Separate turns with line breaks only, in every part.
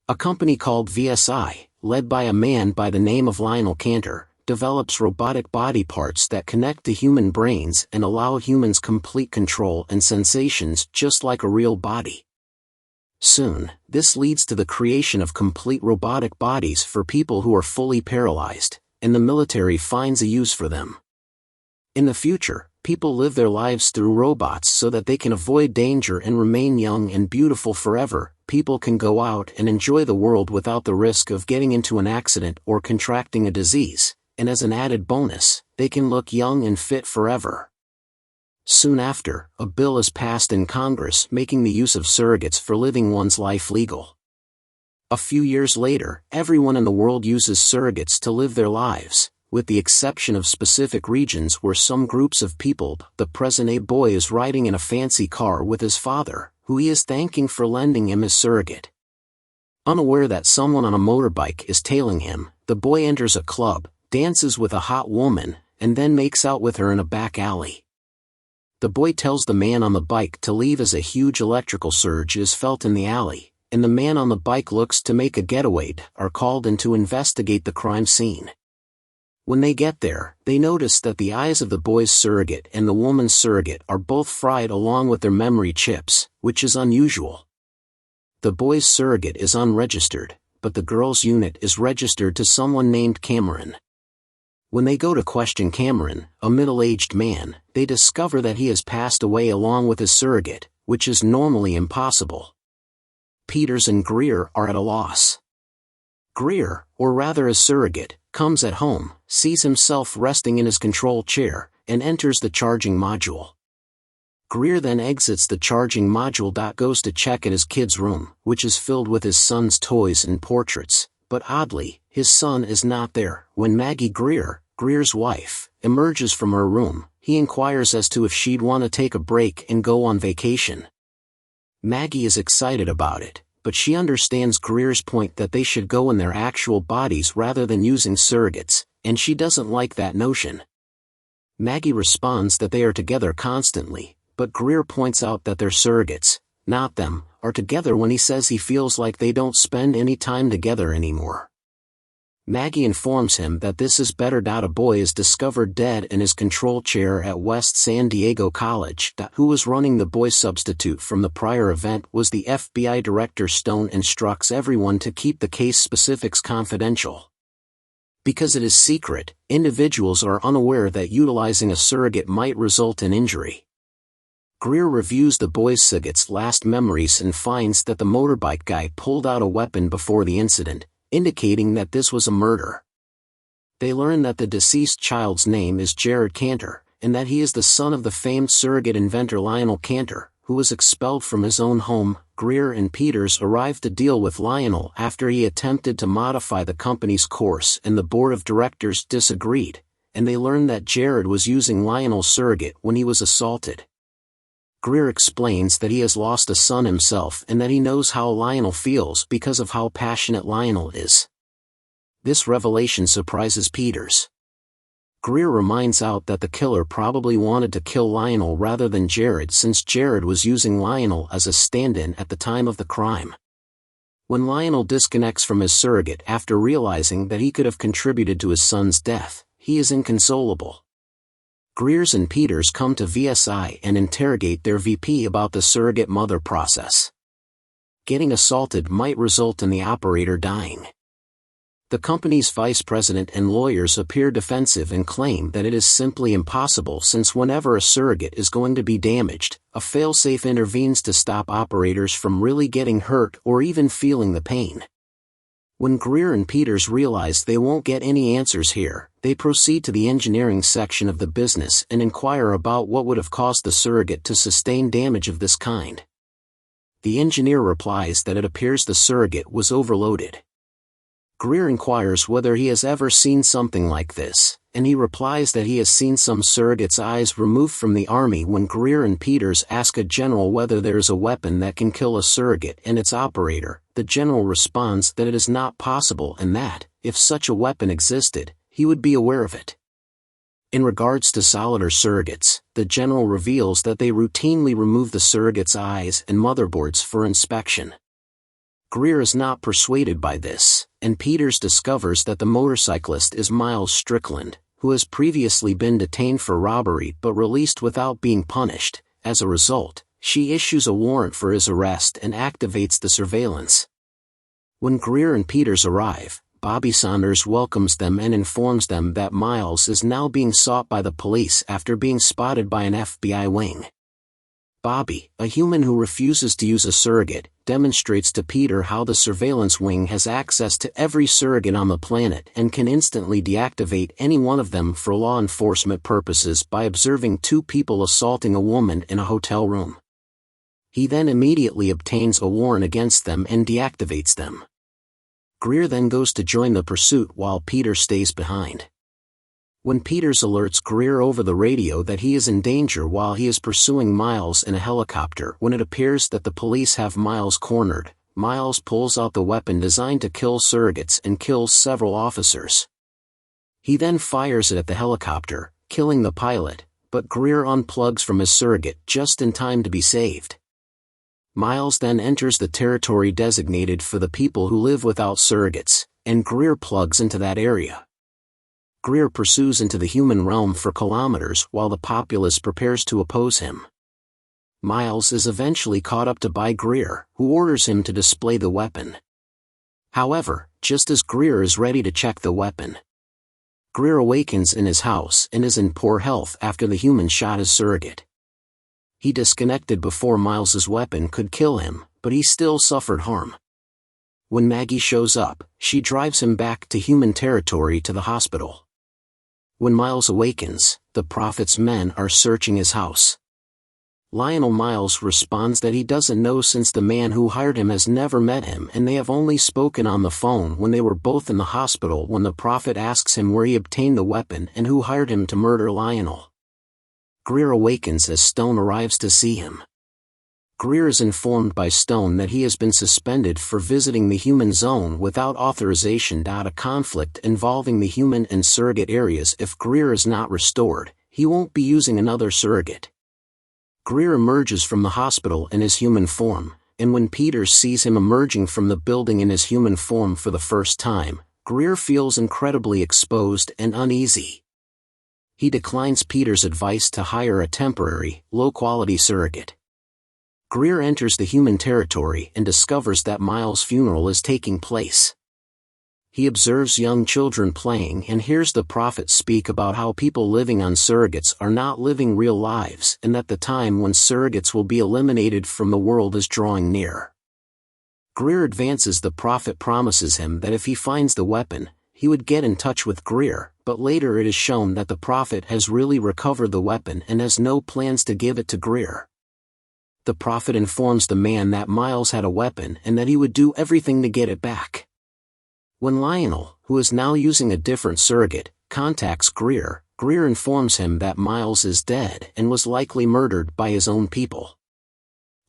A company called VSI, led by a man by the name of Lionel Cantor, develops robotic body parts that connect to human brains and allow humans complete control and sensations just like a real body. Soon, this leads to the creation of complete robotic bodies for people who are fully paralyzed, and the military finds a use for them. In the future, people live their lives through robots so that they can avoid danger and remain young and beautiful forever. People can go out and enjoy the world without the risk of getting into an accident or contracting a disease, and as an added bonus, they can look young and fit forever. Soon after, a bill is passed in Congress making the use of surrogates for living one's life legal. A few years later, everyone in the world uses surrogates to live their lives, with the exception of specific regions where some groups of people. The present-day boy is riding in a fancy car with his father, who he is thanking for lending him his surrogate. Unaware that someone on a motorbike is tailing him, the boy enters a club, dances with a hot woman, and then makes out with her in a back alley. The boy tells the man on the bike to leave as a huge electrical surge is felt in the alley, and the man on the bike looks to make a getaway. Are called in to investigate the crime scene. When they get there, they notice that the eyes of the boy's surrogate and the woman's surrogate are both fried along with their memory chips, which is unusual. The boy's surrogate is unregistered, but the girl's unit is registered to someone named Cameron. When they go to question Cameron, a middle-aged man, they discover that he has passed away along with his surrogate, which is normally impossible. Peters and Greer are at a loss. Greer, or rather his surrogate, comes at home, sees himself resting in his control chair, and enters the charging module. Greer then exits the charging module. Goes to check at his kid's room, which is filled with his son's toys and portraits, but oddly, his son is not there. When Maggie Greer, Greer's wife, emerges from her room, he inquires as to if she'd want to take a break and go on vacation. Maggie is excited about it, but she understands Greer's point that they should go in their actual bodies rather than using surrogates, and she doesn't like that notion. Maggie responds that they are together constantly, but Greer points out that their surrogates, not them, are together when he says he feels like they don't spend any time together anymore. Maggie informs him that this is better. A boy is discovered dead in his control chair at West San Diego College. Who was running the boy substitute from the prior event was the FBI director. Stone instructs everyone to keep the case specifics confidential. Because it is secret, individuals are unaware that utilizing a surrogate might result in injury. Greer reviews the boy's surrogate's last memories and finds that the motorbike guy pulled out a weapon before the incident, indicating that this was a murder. They learn that the deceased child's name is Jared Cantor, and that he is the son of the famed surrogate inventor Lionel Cantor, who was expelled from his own home. Greer and Peters arrive to deal with Lionel after he attempted to modify the company's course and the board of directors disagreed, and they learn that Jared was using Lionel's surrogate when he was assaulted. Greer explains that he has lost a son himself and that he knows how Lionel feels because of how passionate Lionel is. This revelation surprises Peters. Greer reminds out that the killer probably wanted to kill Lionel rather than Jared since Jared was using Lionel as a stand-in at the time of the crime. When Lionel disconnects from his surrogate after realizing that he could have contributed to his son's death, he is inconsolable. Greers and Peters come to VSI and interrogate their VP about the surrogate mother process. Getting assaulted might result in the operator dying. The company's vice president and lawyers appear defensive and claim that it is simply impossible since whenever a surrogate is going to be damaged, a failsafe intervenes to stop operators from really getting hurt or even feeling the pain. When Greer and Peters realize they won't get any answers here, they proceed to the engineering section of the business and inquire about what would have caused the surrogate to sustain damage of this kind. The engineer replies that it appears the surrogate was overloaded. Greer inquires whether he has ever seen something like this, and he replies that he has seen some surrogates' eyes removed from the army. When Greer and Peters ask a general whether there is a weapon that can kill a surrogate and its operator, the general responds that it is not possible and that, if such a weapon existed, he would be aware of it. In regards to Solider surrogates, the general reveals that they routinely remove the surrogates' eyes and motherboards for inspection. Greer is not persuaded by this, and Peters discovers that the motorcyclist is Miles Strickland, who has previously been detained for robbery but released without being punished. As a result, she issues a warrant for his arrest and activates the surveillance. When Greer and Peters arrive, Bobby Saunders welcomes them and informs them that Miles is now being sought by the police after being spotted by an FBI wing. Bobby, a human who refuses to use a surrogate, demonstrates to Peter how the surveillance wing has access to every surrogate on the planet and can instantly deactivate any one of them for law enforcement purposes by observing two people assaulting a woman in a hotel room. He then immediately obtains a warrant against them and deactivates them. Greer then goes to join the pursuit while Peter stays behind. When Peters alerts Greer over the radio that he is in danger while he is pursuing Miles in a helicopter, when it appears that the police have Miles cornered, Miles pulls out the weapon designed to kill surrogates and kills several officers. He then fires it at the helicopter, killing the pilot, but Greer unplugs from his surrogate just in time to be saved. Miles then enters the territory designated for the people who live without surrogates, and Greer plugs into that area. Greer pursues into the human realm for kilometers while the populace prepares to oppose him. Miles is eventually caught up to by Greer, who orders him to display the weapon. However, just as Greer is ready to check the weapon, Greer awakens in his house and is in poor health after the human shot his surrogate. He disconnected before Miles's weapon could kill him, but he still suffered harm. When Maggie shows up, she drives him back to human territory to the hospital. When Miles awakens, the Prophet's men are searching his house. Lionel Miles responds that he doesn't know since the man who hired him has never met him and they have only spoken on the phone when they were both in the hospital when the Prophet asks him where he obtained the weapon and who hired him to murder Lionel. Greer awakens as Stone arrives to see him. Greer is informed by Stone that he has been suspended for visiting the human zone without authorization. A conflict involving the human and surrogate areas. If Greer is not restored, he won't be using another surrogate. Greer emerges from the hospital in his human form, and when Peters sees him emerging from the building in his human form for the first time, Greer feels incredibly exposed and uneasy. He declines Peters' advice to hire a temporary, low-quality surrogate. Greer enters the human territory and discovers that Miles' funeral is taking place. He observes young children playing and hears the Prophet speak about how people living on surrogates are not living real lives and that the time when surrogates will be eliminated from the world is drawing near. Greer advances. The Prophet promises him that if he finds the weapon, he would get in touch with Greer, but later it is shown that the Prophet has really recovered the weapon and has no plans to give it to Greer. The Prophet informs the man that Miles had a weapon and that he would do everything to get it back. When Lionel, who is now using a different surrogate, contacts Greer, Greer informs him that Miles is dead and was likely murdered by his own people.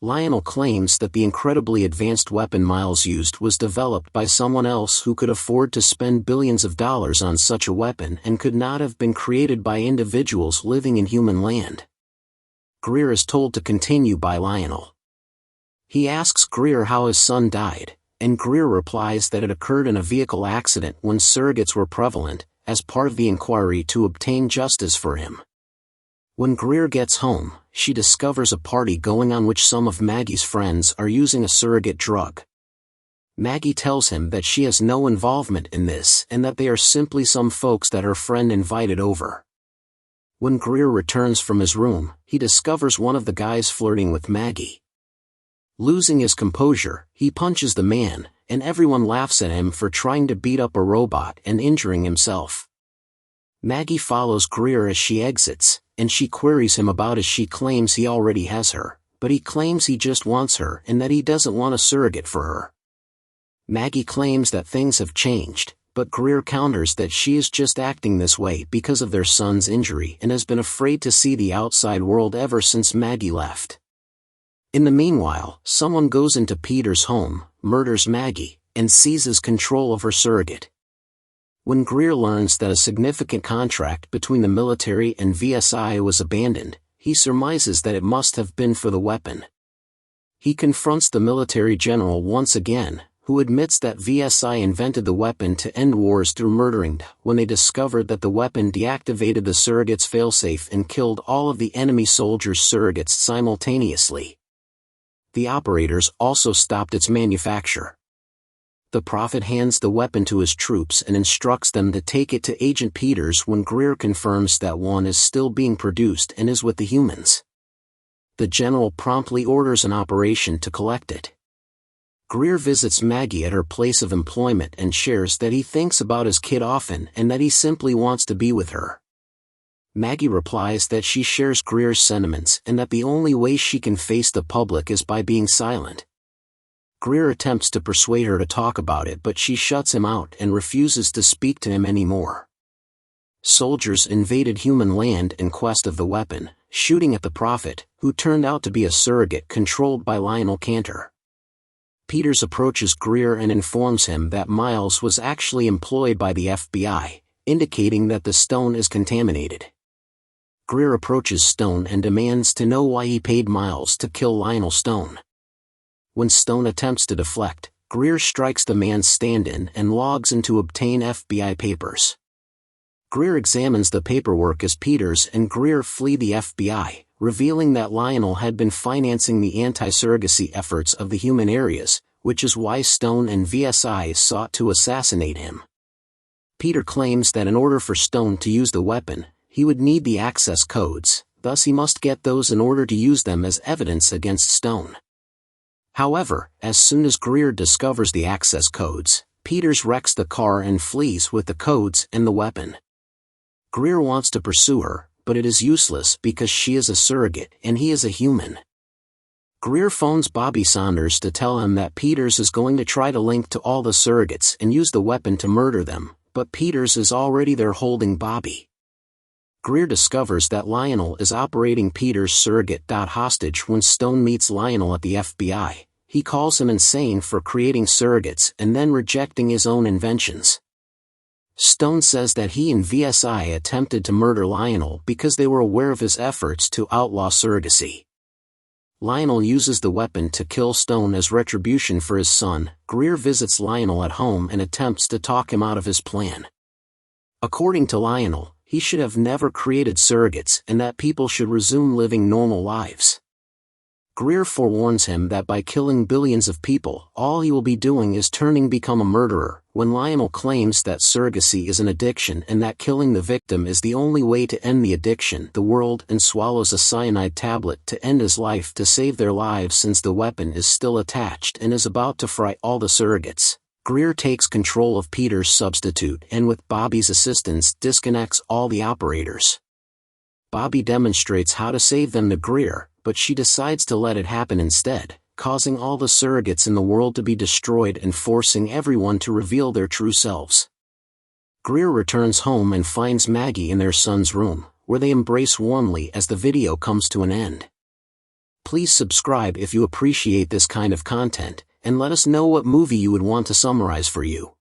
Lionel claims that the incredibly advanced weapon Miles used was developed by someone else who could afford to spend billions of dollars on such a weapon and could not have been created by individuals living in human land. Greer is told to continue by Lionel. He asks Greer how his son died, and Greer replies that it occurred in a vehicle accident when surrogates were prevalent, as part of the inquiry to obtain justice for him. When Greer gets home, she discovers a party going on which some of Maggie's friends are using a surrogate drug. Maggie tells him that she has no involvement in this and that they are simply some folks that her friend invited over. When Greer returns from his room, he discovers one of the guys flirting with Maggie. Losing his composure, he punches the man, and everyone laughs at him for trying to beat up a robot and injuring himself. Maggie follows Greer as she exits, and she queries him about as she claims he already has her, but he claims he just wants her and that he doesn't want a surrogate for her. Maggie claims that things have changed, but Greer counters that she is just acting this way because of their son's injury and has been afraid to see the outside world ever since Maggie left. In the meanwhile, someone goes into Peter's home, murders Maggie, and seizes control of her surrogate. When Greer learns that a significant contract between the military and VSI was abandoned, he surmises that it must have been for the weapon. He confronts the military general once again, who admits that VSI invented the weapon to end wars through murdering, when they discovered that the weapon deactivated the surrogate's failsafe and killed all of the enemy soldiers' surrogates simultaneously. The operators also stopped its manufacture. The Prophet hands the weapon to his troops and instructs them to take it to Agent Peters when Greer confirms that one is still being produced and is with the humans. The general promptly orders an operation to collect it. Greer visits Maggie at her place of employment and shares that he thinks about his kid often and that he simply wants to be with her. Maggie replies that she shares Greer's sentiments and that the only way she can face the public is by being silent. Greer attempts to persuade her to talk about it, but she shuts him out and refuses to speak to him anymore. Soldiers invaded human land in quest of the weapon, shooting at the Prophet, who turned out to be a surrogate controlled by Lionel Cantor. Peters approaches Greer and informs him that Miles was actually employed by the FBI, indicating that the stone is contaminated. Greer approaches Stone and demands to know why he paid Miles to kill Lionel Stone. When Stone attempts to deflect, Greer strikes the man's stand-in and logs in to obtain FBI papers. Greer examines the paperwork as Peters and Greer flee the FBI, revealing that Lionel had been financing the anti-surrogacy efforts of the human areas, which is why Stone and VSI sought to assassinate him. Peter claims that in order for Stone to use the weapon, he would need the access codes, thus he must get those in order to use them as evidence against Stone. However, as soon as Greer discovers the access codes, Peters wrecks the car and flees with the codes and the weapon. Greer wants to pursue her, but it is useless because she is a surrogate and he is a human. Greer phones Bobby Saunders to tell him that Peters is going to try to link to all the surrogates and use the weapon to murder them, but Peters is already there holding Bobby. Greer discovers that Lionel is operating Peters' surrogate hostage when Stone meets Lionel at the FBI. He calls him insane for creating surrogates and then rejecting his own inventions. Stone says that he and VSI attempted to murder Lionel because they were aware of his efforts to outlaw surrogacy. Lionel uses the weapon to kill Stone as retribution for his son. Greer visits Lionel at home and attempts to talk him out of his plan. According to Lionel, he should have never created surrogates and that people should resume living normal lives. Greer forewarns him that by killing billions of people, all he will be doing is become a murderer, when Lionel claims that surrogacy is an addiction and that killing the victim is the only way to end the addiction. The world and swallows a cyanide tablet to end his life to save their lives since the weapon is still attached and is about to fry all the surrogates. Greer takes control of Peters' substitute and with Bobby's assistance disconnects all the operators. Bobby demonstrates how to save them to Greer, but she decides to let it happen instead, causing all the surrogates in the world to be destroyed and forcing everyone to reveal their true selves. Greer returns home and finds Maggie in their son's room, where they embrace warmly as the video comes to an end. Please subscribe if you appreciate this kind of content, and let us know what movie you would want to summarize for you.